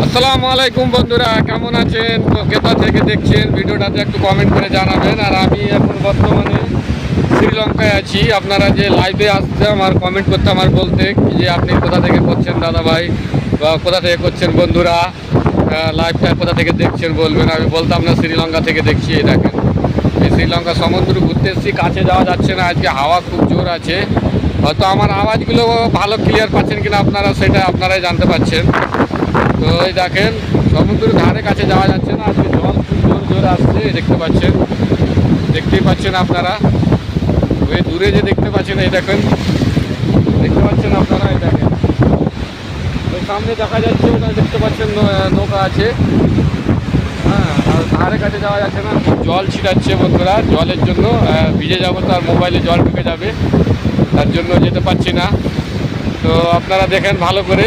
আসসালামু আলাইকুম বন্ধুরা, কেমন আছেন? কোথা থেকে দেখছেন ভিডিওটাতে একটু কমেন্ট করে জানাবেন। আর আমি এখন বর্তমানে শ্রীলঙ্কায় আছি। আপনারা যে লাইভে আসতে আমার কমেন্ট করতে আমার বলতে যে আপনি কোথা থেকে করছেন দাদা ভাই, বা কোথা থেকে করছেন বন্ধুরা, লাইভটা কোথা থেকে দেখছেন বলবেন। আমি বলতাম না শ্রীলঙ্কা থেকে দেখছি। এই দেখেন, এই শ্রীলঙ্কা সমুদ্র ঘুরতে এসেছি। কাছে যাওয়া যাচ্ছে না, আজকে হাওয়া খুব জোর আছে। হয়তো আমার আওয়াজগুলো ভালো ক্লিয়ার পাচ্ছেন কিনা আপনারা, সেটা আপনারাই জানতে পারছেন। তো এই দেখেন, সমুদ্রের ধারে কাছে যাওয়া যাচ্ছে না, আজকে জল খুব জোর জোর আসছে। দেখতেই পাচ্ছেন আপনারা। ওই দূরে যে দেখতে পাচ্ছেন, এই দেখেন, দেখতে পাচ্ছেন আপনারা। এই দেখেন, ওই সামনে দেখা যাচ্ছে, ওটা দেখতে পাচ্ছেন নৌকা আছে। হ্যাঁ, আর ধারে কাছে যাওয়া যাচ্ছে না, খুব জল ছিটাচ্ছে বন্ধুরা। জলের জন্য ভিজে যাবো, তো আর মোবাইলে জল ঢুকে যাবে, তার জন্য যেতে পারছি না। তো আপনারা দেখেন ভালো করে।